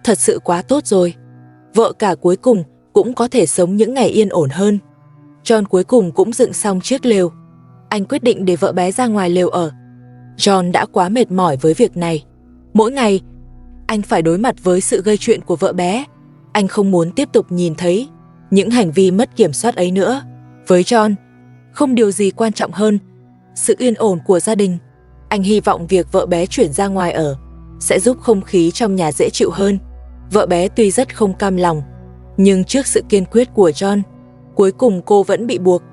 Thật sự quá tốt rồi. Vợ cả cuối cùng cũng có thể sống những ngày yên ổn hơn. John cuối cùng cũng dựng xong chiếc lều. Anh quyết định để vợ bé ra ngoài lều ở. John đã quá mệt mỏi với việc này. Mỗi ngày, anh phải đối mặt với sự gây chuyện của vợ bé. Anh không muốn tiếp tục nhìn thấy những hành vi mất kiểm soát ấy nữa. Với John, không điều gì quan trọng hơn sự yên ổn của gia đình. Anh hy vọng việc vợ bé chuyển ra ngoài ở sẽ giúp không khí trong nhà dễ chịu hơn. Vợ bé tuy rất không cam lòng, nhưng trước sự kiên quyết của John, cuối cùng cô vẫn bị buộc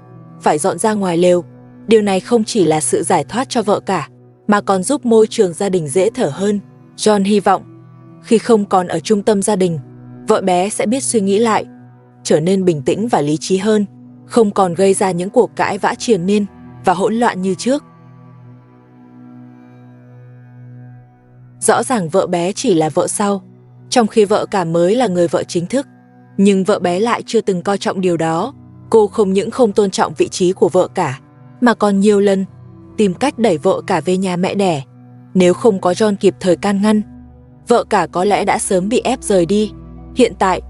phải dọn ra ngoài lều. Điều này không chỉ là sự giải thoát cho vợ cả, mà còn giúp môi trường gia đình dễ thở hơn. John hy vọng khi không còn ở trung tâm gia đình, vợ bé sẽ biết suy nghĩ lại, trở nên bình tĩnh và lý trí hơn, không còn gây ra những cuộc cãi vã triền miên và hỗn loạn như trước. Rõ ràng vợ bé chỉ là vợ sau, trong khi vợ cả mới là người vợ chính thức. Nhưng vợ bé lại chưa từng coi trọng điều đó. Cô không những không tôn trọng vị trí của vợ cả, mà còn nhiều lần tìm cách đẩy vợ cả về nhà mẹ đẻ. Nếu không có John kịp thời can ngăn, vợ cả có lẽ đã sớm bị ép rời đi. Hiện tại,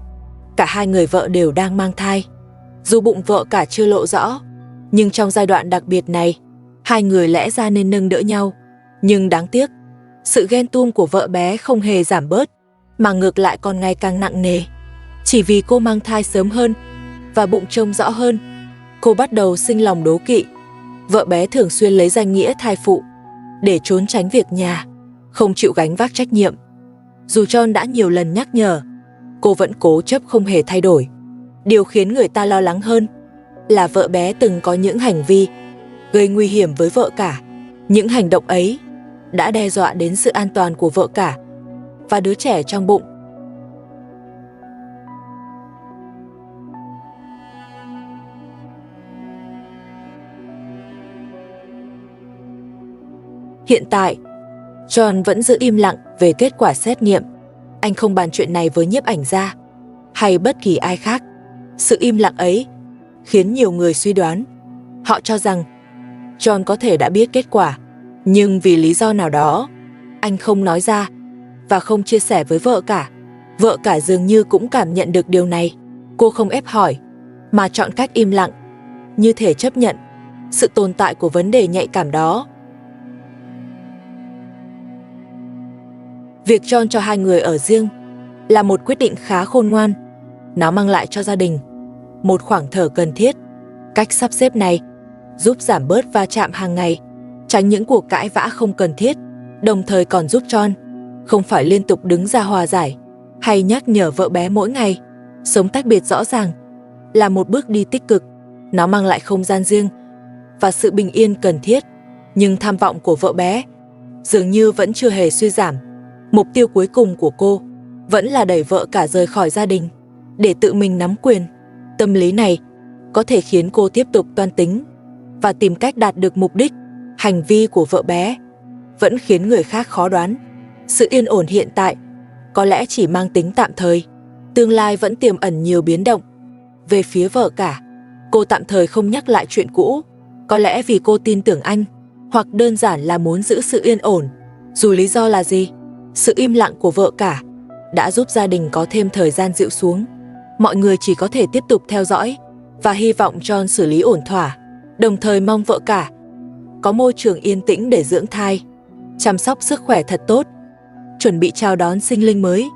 cả hai người vợ đều đang mang thai. Dù bụng vợ cả chưa lộ rõ, nhưng trong giai đoạn đặc biệt này, hai người lẽ ra nên nâng đỡ nhau. Nhưng đáng tiếc, sự ghen tuông của vợ bé không hề giảm bớt, mà ngược lại còn ngày càng nặng nề. Chỉ vì cô mang thai sớm hơn và bụng trông rõ hơn, cô bắt đầu sinh lòng đố kỵ. Vợ bé thường xuyên lấy danh nghĩa thai phụ để trốn tránh việc nhà, không chịu gánh vác trách nhiệm. Dù John đã nhiều lần nhắc nhở, cô vẫn cố chấp không hề thay đổi. Điều khiến người ta lo lắng hơn là vợ bé từng có những hành vi gây nguy hiểm với vợ cả. Những hành động ấy đã đe dọa đến sự an toàn của vợ cả và đứa trẻ trong bụng. Hiện tại, John vẫn giữ im lặng về kết quả xét nghiệm. Anh không bàn chuyện này với nhiếp ảnh gia hay bất kỳ ai khác. Sự im lặng ấy khiến nhiều người suy đoán. Họ cho rằng John có thể đã biết kết quả, nhưng vì lý do nào đó, anh không nói ra và không chia sẻ với vợ cả. Vợ cả dường như cũng cảm nhận được điều này. Cô không ép hỏi, mà chọn cách im lặng, như thể chấp nhận sự tồn tại của vấn đề nhạy cảm đó. Việc John cho hai người ở riêng là một quyết định khá khôn ngoan. Nó mang lại cho gia đình một khoảng thở cần thiết. Cách sắp xếp này giúp giảm bớt va chạm hàng ngày, tránh những cuộc cãi vã không cần thiết, đồng thời còn giúp John không phải liên tục đứng ra hòa giải hay nhắc nhở vợ bé mỗi ngày. Sống tách biệt rõ ràng là một bước đi tích cực. Nó mang lại không gian riêng và sự bình yên cần thiết. Nhưng tham vọng của vợ bé dường như vẫn chưa hề suy giảm. Mục tiêu cuối cùng của cô vẫn là đẩy vợ cả rời khỏi gia đình để tự mình nắm quyền. Tâm lý này có thể khiến cô tiếp tục toan tính và tìm cách đạt được mục đích. Hành vi của vợ bé vẫn khiến người khác khó đoán. Sự yên ổn hiện tại có lẽ chỉ mang tính tạm thời. Tương lai vẫn tiềm ẩn nhiều biến động. Về phía vợ cả, cô tạm thời không nhắc lại chuyện cũ, có lẽ vì cô tin tưởng anh, hoặc đơn giản là muốn giữ sự yên ổn. Dù lý do là gì, sự im lặng của vợ cả đã giúp gia đình có thêm thời gian dịu xuống. Mọi người chỉ có thể tiếp tục theo dõi và hy vọng John xử lý ổn thỏa, đồng thời mong vợ cả có môi trường yên tĩnh để dưỡng thai, chăm sóc sức khỏe thật tốt, chuẩn bị chào đón sinh linh mới.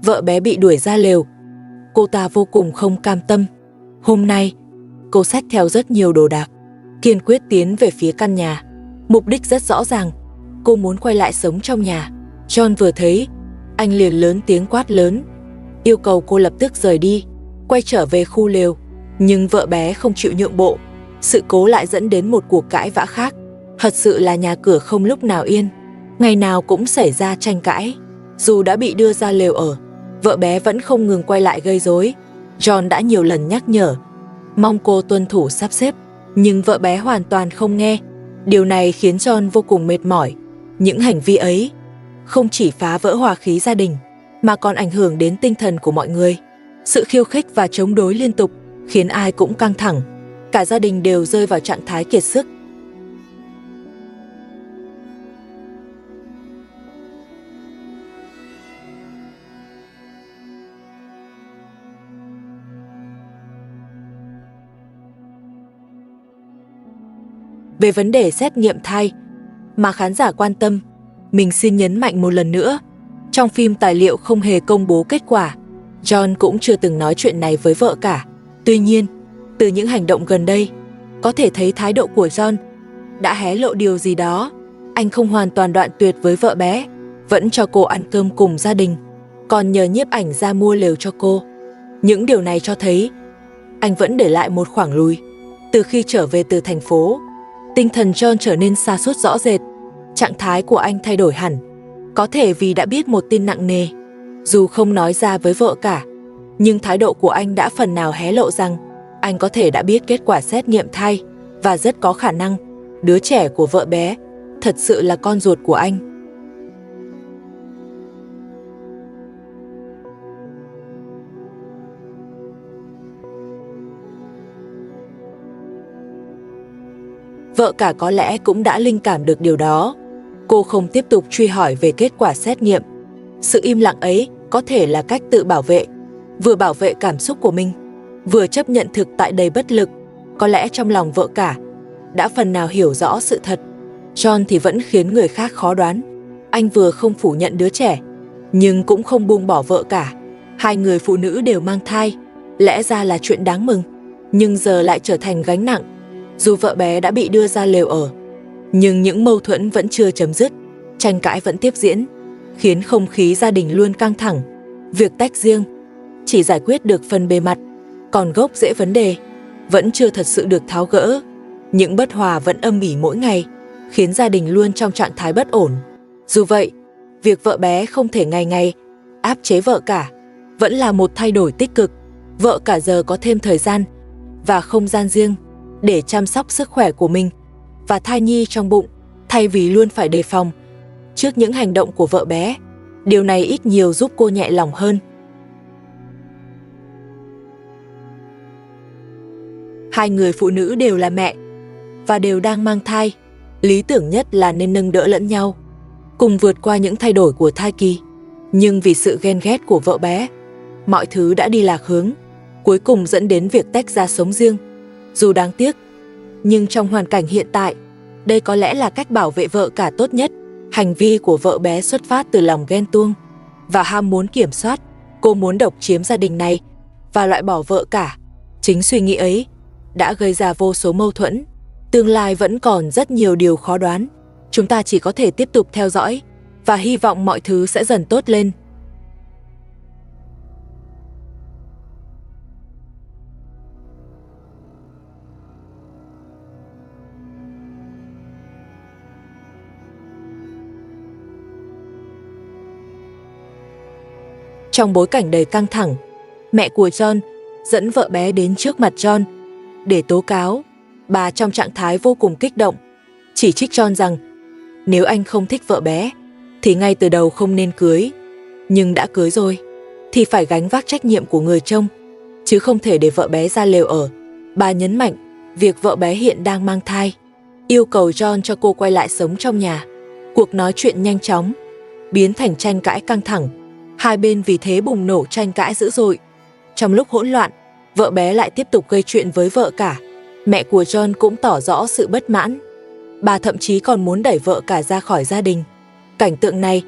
Vợ bé bị đuổi ra lều. Cô ta vô cùng không cam tâm. Hôm nay, cô xách theo rất nhiều đồ đạc, kiên quyết tiến về phía căn nhà. Mục đích rất rõ ràng, cô muốn quay lại sống trong nhà. John vừa thấy, anh liền lớn tiếng quát lớn, yêu cầu cô lập tức rời đi, quay trở về khu lều. Nhưng vợ bé không chịu nhượng bộ. Sự cố lại dẫn đến một cuộc cãi vã khác. Thật sự là nhà cửa không lúc nào yên, ngày nào cũng xảy ra tranh cãi. Dù đã bị đưa ra lều ở, vợ bé vẫn không ngừng quay lại gây rối. John đã nhiều lần nhắc nhở, mong cô tuân thủ sắp xếp, nhưng vợ bé hoàn toàn không nghe. Điều này khiến John vô cùng mệt mỏi. Những hành vi ấy không chỉ phá vỡ hòa khí gia đình, mà còn ảnh hưởng đến tinh thần của mọi người. Sự khiêu khích và chống đối liên tục khiến ai cũng căng thẳng. Cả gia đình đều rơi vào trạng thái kiệt sức. Về vấn đề xét nghiệm thai mà khán giả quan tâm, mình xin nhấn mạnh một lần nữa, trong phim tài liệu không hề công bố kết quả. John cũng chưa từng nói chuyện này với vợ cả. Tuy nhiên, từ những hành động gần đây, có thể thấy thái độ của John đã hé lộ điều gì đó. Anh không hoàn toàn đoạn tuyệt với vợ bé, vẫn cho cô ăn cơm cùng gia đình, còn nhờ nhiếp ảnh ra mua lều cho cô. Những điều này cho thấy anh vẫn để lại một khoảng lùi. Từ khi trở về từ thành phố, tinh thần John trở nên sa sút rõ rệt. Trạng thái của anh thay đổi hẳn, có thể vì đã biết một tin nặng nề. Dù không nói ra với vợ cả, nhưng thái độ của anh đã phần nào hé lộ rằng anh có thể đã biết kết quả xét nghiệm thai và rất có khả năng đứa trẻ của vợ bé thật sự là con ruột của anh. Vợ cả có lẽ cũng đã linh cảm được điều đó. Cô không tiếp tục truy hỏi về kết quả xét nghiệm. Sự im lặng ấy có thể là cách tự bảo vệ, vừa bảo vệ cảm xúc của mình, vừa chấp nhận thực tại đầy bất lực. Có lẽ trong lòng vợ cả đã phần nào hiểu rõ sự thật. John thì vẫn khiến người khác khó đoán. Anh vừa không phủ nhận đứa trẻ, nhưng cũng không buông bỏ vợ cả. Hai người phụ nữ đều mang thai, lẽ ra là chuyện đáng mừng, nhưng giờ lại trở thành gánh nặng. Dù vợ bé đã bị đưa ra lều ở, nhưng những mâu thuẫn vẫn chưa chấm dứt, tranh cãi vẫn tiếp diễn, khiến không khí gia đình luôn căng thẳng. Việc tách riêng chỉ giải quyết được phần bề mặt, còn gốc rễ vấn đề vẫn chưa thật sự được tháo gỡ. Những bất hòa vẫn âm ỉ mỗi ngày, khiến gia đình luôn trong trạng thái bất ổn. Dù vậy, việc vợ bé không thể ngày ngày áp chế vợ cả vẫn là một thay đổi tích cực. Vợ cả giờ có thêm thời gian và không gian riêng để chăm sóc sức khỏe của mình và thai nhi trong bụng, thay vì luôn phải đề phòng trước những hành động của vợ bé. Điều này ít nhiều giúp cô nhẹ lòng hơn. Hai người phụ nữ đều là mẹ và đều đang mang thai. Lý tưởng nhất là nên nâng đỡ lẫn nhau, cùng vượt qua những thay đổi của thai kỳ. Nhưng vì sự ghen ghét của vợ bé, mọi thứ đã đi lạc hướng, cuối cùng dẫn đến việc tách ra sống riêng. Dù đáng tiếc, nhưng trong hoàn cảnh hiện tại, đây có lẽ là cách bảo vệ vợ cả tốt nhất. Hành vi của vợ bé xuất phát từ lòng ghen tuông và ham muốn kiểm soát. Cô muốn độc chiếm gia đình này và loại bỏ vợ cả. Chính suy nghĩ ấy đã gây ra vô số mâu thuẫn. Tương lai vẫn còn rất nhiều điều khó đoán. Chúng ta chỉ có thể tiếp tục theo dõi và hy vọng mọi thứ sẽ dần tốt lên. Trong bối cảnh đầy căng thẳng, mẹ của John dẫn vợ bé đến trước mặt John để tố cáo. Bà trong trạng thái vô cùng kích động, chỉ trích John rằng nếu anh không thích vợ bé thì ngay từ đầu không nên cưới, nhưng đã cưới rồi thì phải gánh vác trách nhiệm của người trông, chứ không thể để vợ bé ra lều ở. Bà nhấn mạnh việc vợ bé hiện đang mang thai, yêu cầu John cho cô quay lại sống trong nhà. Cuộc nói chuyện nhanh chóng biến thành tranh cãi căng thẳng. Hai bên vì thế bùng nổ tranh cãi dữ dội. Trong lúc hỗn loạn, vợ bé lại tiếp tục gây chuyện với vợ cả. Mẹ của John cũng tỏ rõ sự bất mãn. Bà thậm chí còn muốn đẩy vợ cả ra khỏi gia đình. Cảnh tượng này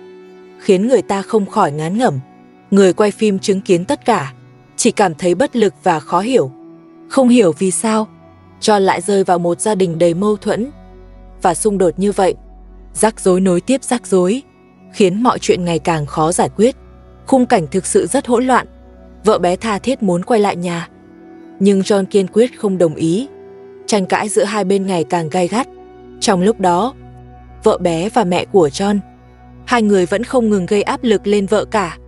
khiến người ta không khỏi ngán ngẩm. Người quay phim chứng kiến tất cả chỉ cảm thấy bất lực và khó hiểu. Không hiểu vì sao John lại rơi vào một gia đình đầy mâu thuẫn và xung đột như vậy. Rắc rối nối tiếp rắc rối, khiến mọi chuyện ngày càng khó giải quyết. Khung cảnh thực sự rất hỗn loạn. Vợ bé tha thiết muốn quay lại nhà, nhưng John kiên quyết không đồng ý. Tranh cãi giữa hai bên ngày càng gay gắt. Trong lúc đó, vợ bé và mẹ của John, hai người vẫn không ngừng gây áp lực lên vợ cả.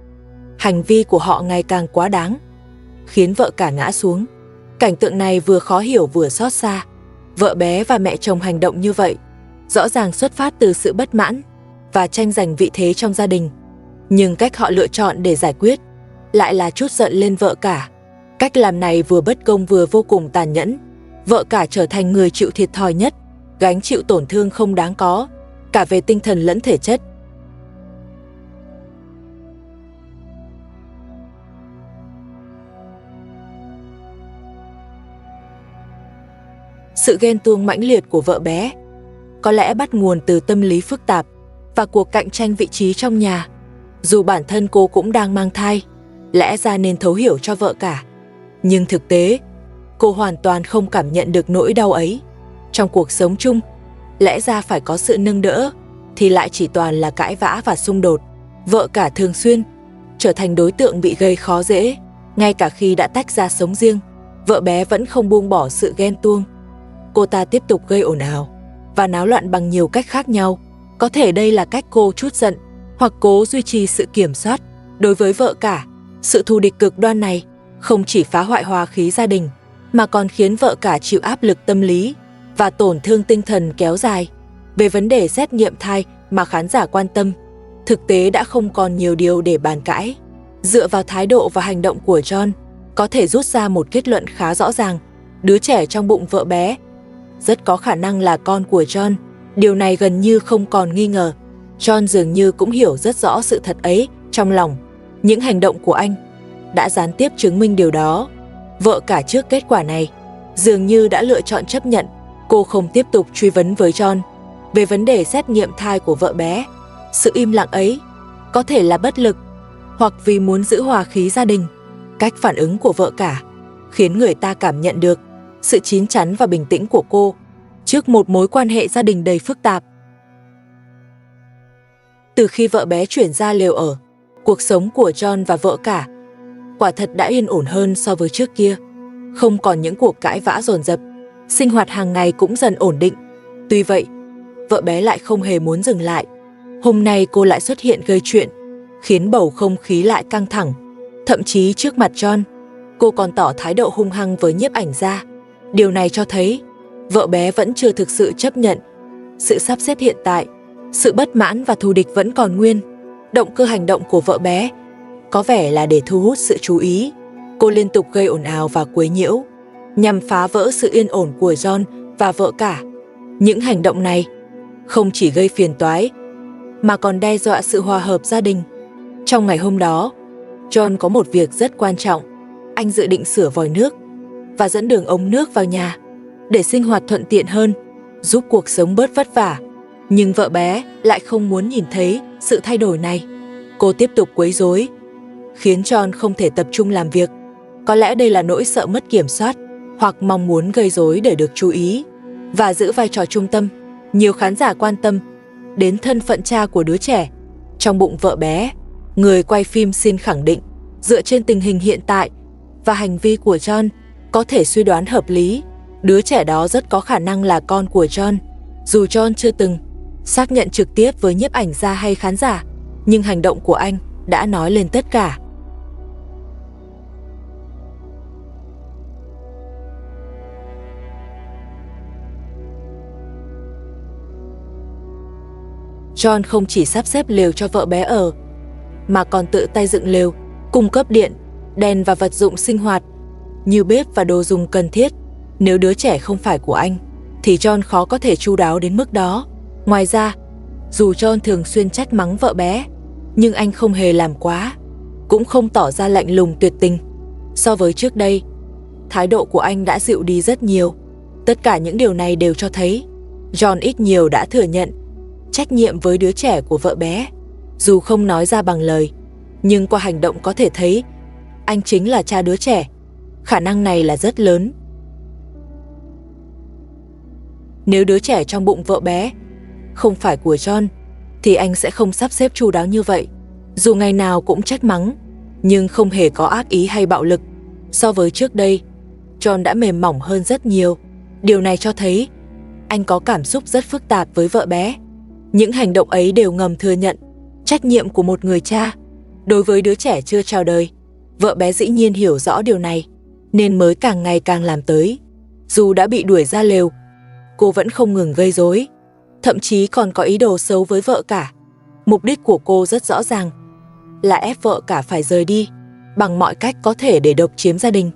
Hành vi của họ ngày càng quá đáng, khiến vợ cả ngã xuống. Cảnh tượng này vừa khó hiểu vừa xót xa. Vợ bé và mẹ chồng hành động như vậy rõ ràng xuất phát từ sự bất mãn và tranh giành vị thế trong gia đình. Nhưng cách họ lựa chọn để giải quyết lại là trút giận lên vợ cả. Cách làm này vừa bất công vừa vô cùng tàn nhẫn. Vợ cả trở thành người chịu thiệt thòi nhất, gánh chịu tổn thương không đáng có, cả về tinh thần lẫn thể chất. Sự ghen tuông mãnh liệt của vợ bé có lẽ bắt nguồn từ tâm lý phức tạp và cuộc cạnh tranh vị trí trong nhà. Dù bản thân cô cũng đang mang thai, lẽ ra nên thấu hiểu cho vợ cả. Nhưng thực tế, cô hoàn toàn không cảm nhận được nỗi đau ấy. Trong cuộc sống chung, lẽ ra phải có sự nâng đỡ, thì lại chỉ toàn là cãi vã và xung đột. Vợ cả thường xuyên trở thành đối tượng bị gây khó dễ. Ngay cả khi đã tách ra sống riêng, vợ bé vẫn không buông bỏ sự ghen tuông. Cô ta tiếp tục gây ồn ào và náo loạn bằng nhiều cách khác nhau. Có thể đây là cách cô trút giận hoặc cố duy trì sự kiểm soát. Đối với vợ cả, sự thù địch cực đoan này không chỉ phá hoại hòa khí gia đình, mà còn khiến vợ cả chịu áp lực tâm lý và tổn thương tinh thần kéo dài. Về vấn đề xét nghiệm thai mà khán giả quan tâm, thực tế đã không còn nhiều điều để bàn cãi. Dựa vào thái độ và hành động của John, có thể rút ra một kết luận khá rõ ràng. Đứa trẻ trong bụng vợ bé rất có khả năng là con của John. Điều này gần như không còn nghi ngờ. John dường như cũng hiểu rất rõ sự thật ấy trong lòng. Những hành động của anh đã gián tiếp chứng minh điều đó. Vợ cả trước kết quả này dường như đã lựa chọn chấp nhận. Cô không tiếp tục truy vấn với John về vấn đề xét nghiệm thai của vợ bé. Sự im lặng ấy có thể là bất lực hoặc vì muốn giữ hòa khí gia đình. Cách phản ứng của vợ cả khiến người ta cảm nhận được sự chín chắn và bình tĩnh của cô trước một mối quan hệ gia đình đầy phức tạp. Từ khi vợ bé chuyển ra lều ở, cuộc sống của John và vợ cả quả thật đã yên ổn hơn so với trước kia. Không còn những cuộc cãi vã dồn dập, sinh hoạt hàng ngày cũng dần ổn định. Tuy vậy, vợ bé lại không hề muốn dừng lại. Hôm nay cô lại xuất hiện gây chuyện, khiến bầu không khí lại căng thẳng. Thậm chí trước mặt John, cô còn tỏ thái độ hung hăng với nhiếp ảnh gia. Điều này cho thấy vợ bé vẫn chưa thực sự chấp nhận sự sắp xếp hiện tại. Sự bất mãn và thù địch vẫn còn nguyên. Động cơ hành động của vợ bé có vẻ là để thu hút sự chú ý. Cô liên tục gây ồn ào và quấy nhiễu, nhằm phá vỡ sự yên ổn của John và vợ cả. Những hành động này không chỉ gây phiền toái, mà còn đe dọa sự hòa hợp gia đình. Trong ngày hôm đó, John có một việc rất quan trọng. Anh dự định sửa vòi nước và dẫn đường ống nước vào nhà để sinh hoạt thuận tiện hơn, giúp cuộc sống bớt vất vả. Nhưng vợ bé lại không muốn nhìn thấy sự thay đổi này. Cô tiếp tục quấy rối, khiến John không thể tập trung làm việc. Có lẽ đây là nỗi sợ mất kiểm soát, hoặc mong muốn gây rối để được chú ý và giữ vai trò trung tâm. Nhiều khán giả quan tâm đến thân phận cha của đứa trẻ trong bụng vợ bé. Người quay phim xin khẳng định, dựa trên tình hình hiện tại và hành vi của John, có thể suy đoán hợp lý, đứa trẻ đó rất có khả năng là con của John. Dù John chưa từng xác nhận trực tiếp với nhiếp ảnh gia hay khán giả, nhưng hành động của anh đã nói lên tất cả. John không chỉ sắp xếp lều cho vợ bé ở, mà còn tự tay dựng lều, cung cấp điện, đèn và vật dụng sinh hoạt như bếp và đồ dùng cần thiết. Nếu đứa trẻ không phải của anh, thì John khó có thể chu đáo đến mức đó. Ngoài ra, dù John thường xuyên trách mắng vợ bé, nhưng anh không hề làm quá, cũng không tỏ ra lạnh lùng tuyệt tình. So với trước đây, thái độ của anh đã dịu đi rất nhiều. Tất cả những điều này đều cho thấy John ít nhiều đã thừa nhận trách nhiệm với đứa trẻ của vợ bé. Dù không nói ra bằng lời, nhưng qua hành động có thể thấy anh chính là cha đứa trẻ. Khả năng này là rất lớn. Nếu đứa trẻ trong bụng vợ bé không phải của John, thì anh sẽ không sắp xếp chu đáo như vậy. Dù ngày nào cũng trách mắng, nhưng không hề có ác ý hay bạo lực. So với trước đây, John đã mềm mỏng hơn rất nhiều. Điều này cho thấy anh có cảm xúc rất phức tạp với vợ bé. Những hành động ấy đều ngầm thừa nhận trách nhiệm của một người cha đối với đứa trẻ chưa chào đời. Vợ bé dĩ nhiên hiểu rõ điều này, nên mới càng ngày càng làm tới. Dù đã bị đuổi ra lều, cô vẫn không ngừng gây rối, thậm chí còn có ý đồ xấu với vợ cả. Mục đích của cô rất rõ ràng, là ép vợ cả phải rời đi bằng mọi cách có thể để độc chiếm gia đình.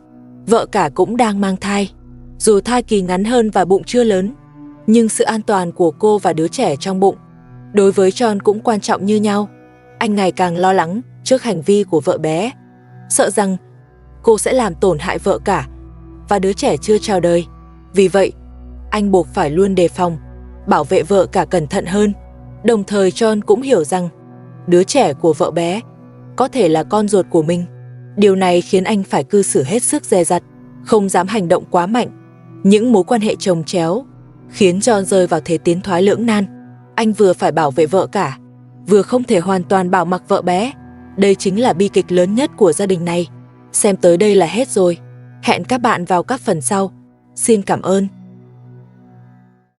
Vợ cả cũng đang mang thai. Dù thai kỳ ngắn hơn và bụng chưa lớn, nhưng sự an toàn của cô và đứa trẻ trong bụng đối với John cũng quan trọng như nhau. Anh ngày càng lo lắng trước hành vi của vợ bé, sợ rằng cô sẽ làm tổn hại vợ cả và đứa trẻ chưa chào đời. Vì vậy, anh buộc phải luôn đề phòng, bảo vệ vợ cả cẩn thận hơn. Đồng thời John cũng hiểu rằng đứa trẻ của vợ bé có thể là con ruột của mình. Điều này khiến anh phải cư xử hết sức dè dặt, không dám hành động quá mạnh. Những mối quan hệ chồng chéo khiến John rơi vào thế tiến thoái lưỡng nan. Anh vừa phải bảo vệ vợ cả, vừa không thể hoàn toàn bảo mặc vợ bé. Đây chính là bi kịch lớn nhất của gia đình này. Xem tới đây là hết rồi. Hẹn các bạn vào các phần sau. Xin cảm ơn.